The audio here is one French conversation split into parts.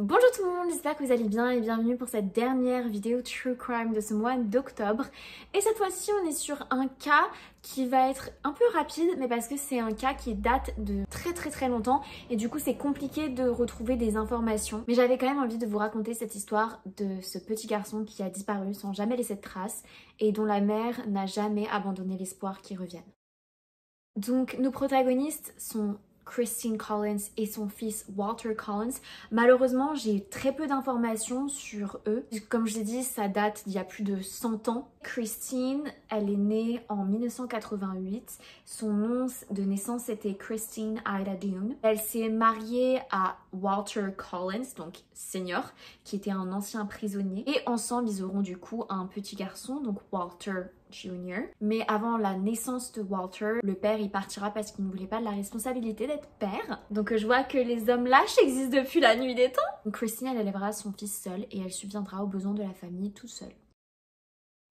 Bonjour tout le monde, j'espère que vous allez bien et bienvenue pour cette dernière vidéo True Crime de ce mois d'octobre. Et cette fois-ci on est sur un cas qui va être un peu rapide, mais parce que c'est un cas qui date de très longtemps et du coup c'est compliqué de retrouver des informations. Mais j'avais quand même envie de vous raconter cette histoire de ce petit garçon qui a disparu sans jamais laisser de traces et dont la mère n'a jamais abandonné l'espoir qu'il revienne. Donc nos protagonistes sont Christine Collins et son fils Walter Collins. Malheureusement, j'ai très peu d'informations sur eux. Comme je l'ai dit, ça date d'il y a plus de 100 ans. Christine, elle est née en 1988. Son nom de naissance était Christine Ida Dune. Elle s'est mariée à Walter Collins, donc senior, qui était un ancien prisonnier. Et ensemble, ils auront du coup un petit garçon, donc Walter Jr. Mais avant la naissance de Walter, le père il partira parce qu'il ne voulait pas de la responsabilité d'être père. Donc je vois que les hommes lâches existent depuis la nuit des temps. Donc Christine elle élèvera son fils seule et elle subviendra aux besoins de la famille toute seule.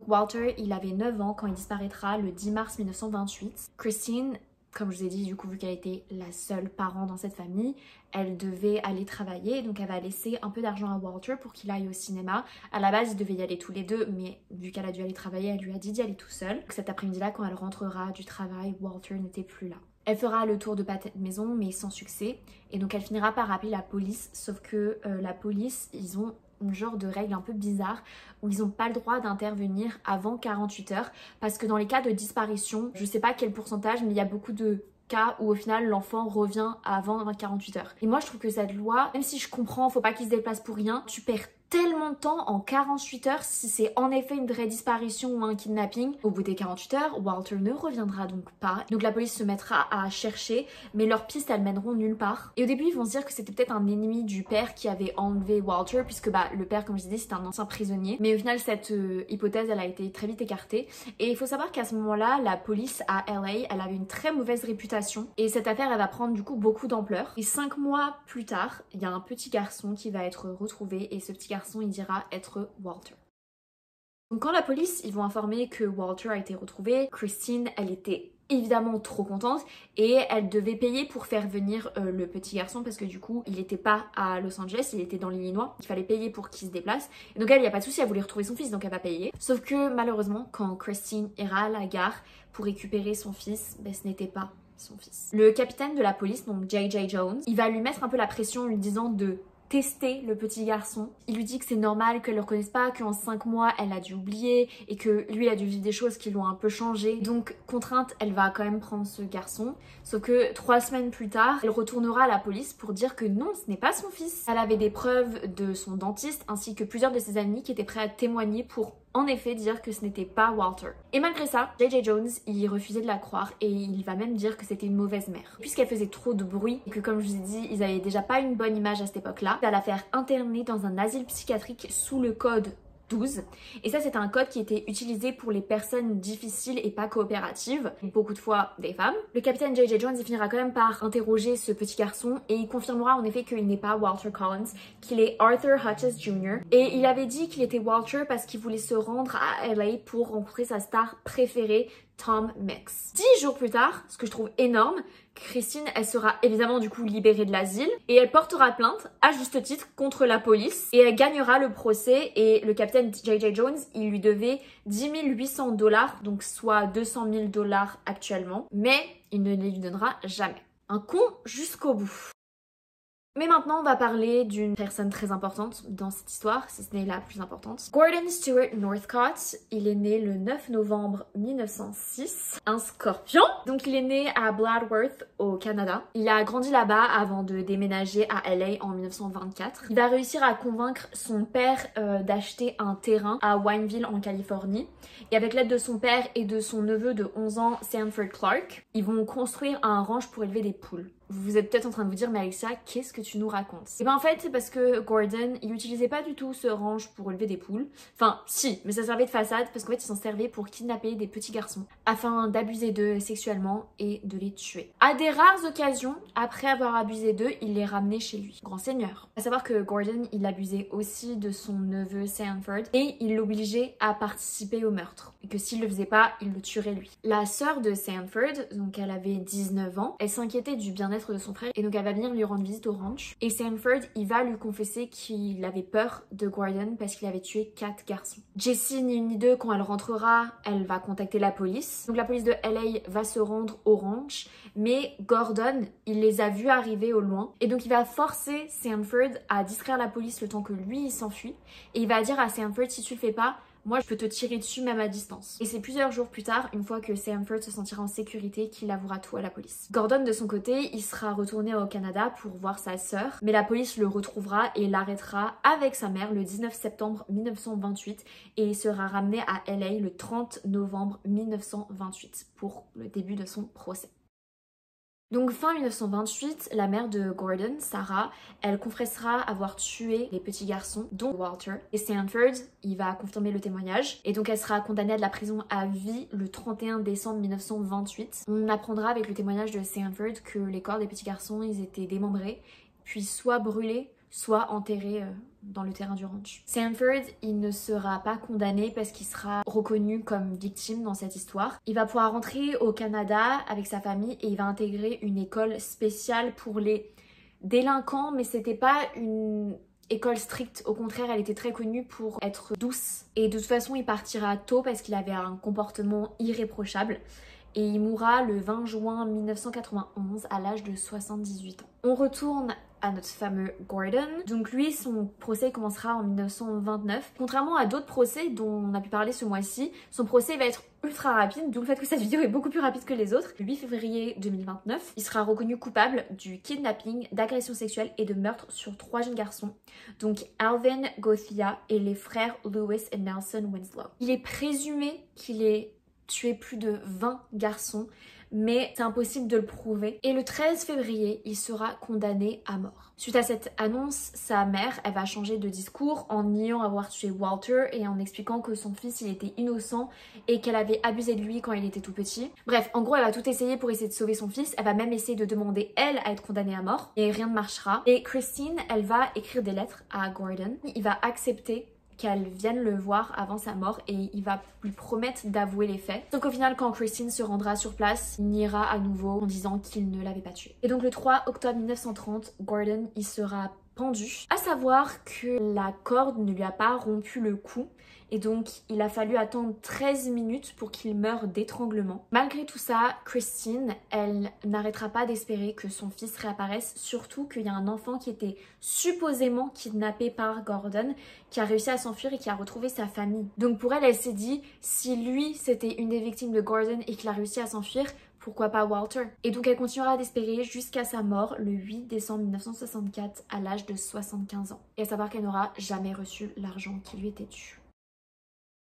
Walter il avait 9 ans quand il disparaîtra le 10 mars 1928. Christine, comme je vous ai dit, du coup, vu qu'elle était la seule parent dans cette famille, elle devait aller travailler. Donc, elle va laisser un peu d'argent à Walter pour qu'il aille au cinéma. À la base, ils devaient y aller tous les deux, mais vu qu'elle a dû aller travailler, elle lui a dit d'y aller tout seul. Donc, cet après-midi-là, quand elle rentrera du travail, Walter n'était plus là. Elle fera le tour de pâté de maison, mais sans succès. Et donc, elle finira par appeler la police. Sauf que la police, ils ont une genre de règle un peu bizarre où ils n'ont pas le droit d'intervenir avant 48 heures parce que dans les cas de disparition, je sais pas quel pourcentage, mais il y a beaucoup de cas où au final l'enfant revient avant 48 heures. Et moi je trouve que cette loi, même si je comprends, faut pas qu'il se déplace pour rien, tu perds tellement de temps en 48 heures si c'est en effet une vraie disparition ou un kidnapping. Au bout des 48 heures, Walter ne reviendra donc pas. Donc la police se mettra à chercher, mais leurs pistes elles mèneront nulle part. Et au début ils vont se dire que c'était peut-être un ennemi du père qui avait enlevé Walter, puisque le père, comme je disais, c'était un ancien prisonnier. Mais au final cette hypothèse elle a été très vite écartée. Et il faut savoir qu'à ce moment-là, la police à LA, elle avait une très mauvaise réputation. Et cette affaire elle va prendre du coup beaucoup d'ampleur. Et 5 mois plus tard, il y a un petit garçon qui va être retrouvé et ce petit garçon il dira être Walter. Donc quand la police ils vont informer que Walter a été retrouvé, Christine elle était évidemment trop contente et elle devait payer pour faire venir le petit garçon parce que du coup il n'était pas à Los Angeles, il était dans l'Illinois, il fallait payer pour qu'il se déplace. Et donc elle, il n'y a pas de souci, elle voulait retrouver son fils donc elle va payer. Sauf que malheureusement quand Christine ira à la gare pour récupérer son fils, ce n'était pas son fils. Le capitaine de la police, donc J.J. Jones, il va lui mettre un peu la pression en lui disant de tester le petit garçon. Il lui dit que c'est normal qu'elle le reconnaisse pas, qu'en 5 mois elle a dû oublier et que lui il a dû vivre des choses qui l'ont un peu changé. Donc contrainte, elle va quand même prendre ce garçon. Sauf que 3 semaines plus tard, elle retournera à la police pour dire que non, ce n'est pas son fils. Elle avait des preuves de son dentiste ainsi que plusieurs de ses amis qui étaient prêts à témoigner pour en effet dire que ce n'était pas Walter. Et malgré ça, J.J. Jones, il refusait de la croire et il va même dire que c'était une mauvaise mère. Puisqu'elle faisait trop de bruit et que comme je vous ai dit, ils avaient déjà pas une bonne image à cette époque-là, il va la faire interner dans un asile psychiatrique sous le code 12. Et ça c'est un code qui était utilisé pour les personnes difficiles et pas coopératives, beaucoup de fois des femmes. Le capitaine J.J. Jones il finira quand même par interroger ce petit garçon et il confirmera en effet qu'il n'est pas Walter Collins, qu'il est Arthur Hutchins Jr. Et il avait dit qu'il était Walter parce qu'il voulait se rendre à LA pour rencontrer sa star préférée, Tom Mix. 10 jours plus tard, ce que je trouve énorme, Christine, elle sera évidemment du coup libérée de l'asile et elle portera plainte à juste titre contre la police et elle gagnera le procès et le capitaine J.J. Jones, il lui devait 10 800 $, donc soit 200 000 $ actuellement, mais il ne les lui donnera jamais. Un con jusqu'au bout. Mais maintenant, on va parler d'une personne très importante dans cette histoire, si ce n'est la plus importante. Gordon Stewart Northcott, il est né le 9 novembre 1906, un scorpion. Donc il est né à Bladworth au Canada. Il a grandi là-bas avant de déménager à LA en 1924. Il va réussir à convaincre son père d'acheter un terrain à Wineville en Californie. Et avec l'aide de son père et de son neveu de 11 ans, Sanford Clark, ils vont construire un ranch pour élever des poules. Vous êtes peut-être en train de vous dire, mais Alexia, qu'est-ce que tu nous racontes? Et ben en fait, c'est parce que Gordon, il utilisait pas du tout ce ranch pour élever des poules. Enfin, si, mais ça servait de façade parce qu'en fait, il s'en servait pour kidnapper des petits garçons afin d'abuser d'eux sexuellement et de les tuer. À des rares occasions, après avoir abusé d'eux, il les ramenait chez lui. Grand seigneur. À savoir que Gordon, il abusait aussi de son neveu Sanford et il l'obligeait à participer au meurtre. Et que s'il le faisait pas, il le tuerait lui. La sœur de Sanford, donc elle avait 19 ans, elle s'inquiétait du bien-être bien-être de son frère et donc elle va venir lui rendre visite au ranch. Et Sanford, il va lui confesser qu'il avait peur de Gordon parce qu'il avait tué 4 garçons. Jessie, ni une ni deux, quand elle rentrera, elle va contacter la police. Donc la police de LA va se rendre au ranch, mais Gordon, il les a vus arriver au loin et donc il va forcer Sanford à distraire la police le temps que lui il s'enfuit et il va dire à Sanford, si tu le fais pas, moi je peux te tirer dessus même à distance. Et c'est plusieurs jours plus tard, une fois que Sanford se sentira en sécurité, qu'il avouera tout à la police. Gordon de son côté, il sera retourné au Canada pour voir sa sœur, mais la police le retrouvera et l'arrêtera avec sa mère le 19 septembre 1928 et il sera ramené à LA le 30 novembre 1928 pour le début de son procès. Donc fin 1928, la mère de Gordon, Sarah, elle confessera avoir tué les petits garçons, dont Walter. Et Sanford, il va confirmer le témoignage. Et donc elle sera condamnée à de la prison à vie le 31 décembre 1928. On apprendra avec le témoignage de Sanford que les corps des petits garçons, ils étaient démembrés, puis soit brûlés, soit enterré dans le terrain du ranch. Sanford, il ne sera pas condamné parce qu'il sera reconnu comme victime dans cette histoire. Il va pouvoir rentrer au Canada avec sa famille et il va intégrer une école spéciale pour les délinquants, mais c'était pas une école stricte, au contraire elle était très connue pour être douce. Et de toute façon il partira tôt parce qu'il avait un comportement irréprochable. Et il mourra le 20 juin 1991 à l'âge de 78 ans. On retourne à notre fameux Gordon. Donc lui, son procès commencera en 1929. Contrairement à d'autres procès dont on a pu parler ce mois-ci, son procès va être ultra rapide, d'où le fait que cette vidéo est beaucoup plus rapide que les autres. Le 8 février 2029, il sera reconnu coupable du kidnapping, d'agression sexuelle et de meurtre sur 3 jeunes garçons, donc Alvin, Gothia et les frères Lewis et Nelson Winslow. Il est présumé qu'il ait tué plus de 20 garçons, mais c'est impossible de le prouver. Et le 13 février, il sera condamné à mort. Suite à cette annonce, sa mère, elle va changer de discours en niant avoir tué Walter et en expliquant que son fils, il était innocent et qu'elle avait abusé de lui quand il était tout petit. Bref, en gros, elle va tout essayer pour essayer de sauver son fils. Elle va même essayer de demander, elle, à être condamnée à mort. Et rien ne marchera. Et Christine, elle va écrire des lettres à Gordon. Il va accepter qu'elle vienne le voir avant sa mort et il va lui promettre d'avouer les faits. Donc au final, quand Christine se rendra sur place, il niera à nouveau en disant qu'il ne l'avait pas tué. Et donc le 3 octobre 1930, Gordon, il sera pendu. À savoir que la corde ne lui a pas rompu le cou et donc il a fallu attendre 13 minutes pour qu'il meure d'étranglement. Malgré tout ça, Christine, elle n'arrêtera pas d'espérer que son fils réapparaisse, surtout qu'il y a un enfant qui était supposément kidnappé par Gordon, qui a réussi à s'enfuir et qui a retrouvé sa famille. Donc pour elle, elle s'est dit, si lui c'était une des victimes de Gordon et qu'il a réussi à s'enfuir, pourquoi pas Walter? Et donc elle continuera d'espérer jusqu'à sa mort le 8 décembre 1964 à l'âge de 75 ans. Et à savoir qu'elle n'aura jamais reçu l'argent qui lui était dû.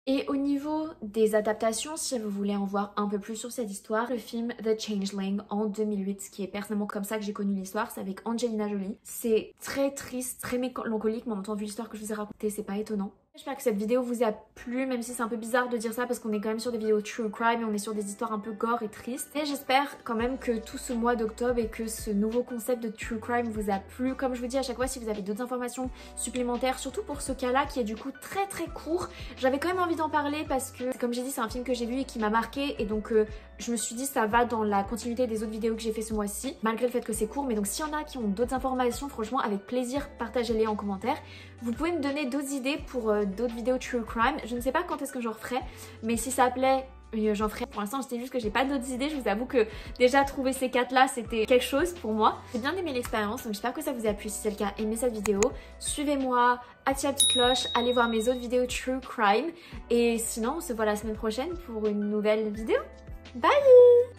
Et au niveau des adaptations, si vous voulez en voir un peu plus sur cette histoire, le film The Changeling en 2008, qui est personnellement comme ça que j'ai connu l'histoire, c'est avec Angelina Jolie. C'est très triste, très mélancolique, mais en même temps vu l'histoire que je vous ai racontée, c'est pas étonnant. J'espère que cette vidéo vous a plu, même si c'est un peu bizarre de dire ça parce qu'on est quand même sur des vidéos true crime et on est sur des histoires un peu gore et tristes. Et j'espère quand même que tout ce mois d'octobre et que ce nouveau concept de true crime vous a plu. Comme je vous dis à chaque fois, si vous avez d'autres informations supplémentaires, surtout pour ce cas-là qui est du coup très très court, j'avais quand même envie d'en parler parce que, comme j'ai dit, c'est un film que j'ai vu et qui m'a marqué et donc je me suis dit ça va dans la continuité des autres vidéos que j'ai fait ce mois-ci, malgré le fait que c'est court. Mais donc s'il y en a qui ont d'autres informations, franchement avec plaisir, partagez-les en commentaire. Vous pouvez me donner d'autres idées pour d'autres vidéos true crime. Je ne sais pas quand est-ce que j'en referai, mais si ça plaît, j'en ferai. Pour l'instant, c'était juste que j'ai pas d'autres idées. Je vous avoue que déjà trouver ces 4 là, c'était quelque chose pour moi. J'ai bien aimé l'expérience, donc j'espère que ça vous a plu. Si c'est le cas, aimez cette vidéo. Suivez-moi, activez la petite cloche, allez voir mes autres vidéos true crime. Et sinon, on se voit la semaine prochaine pour une nouvelle vidéo. Bye!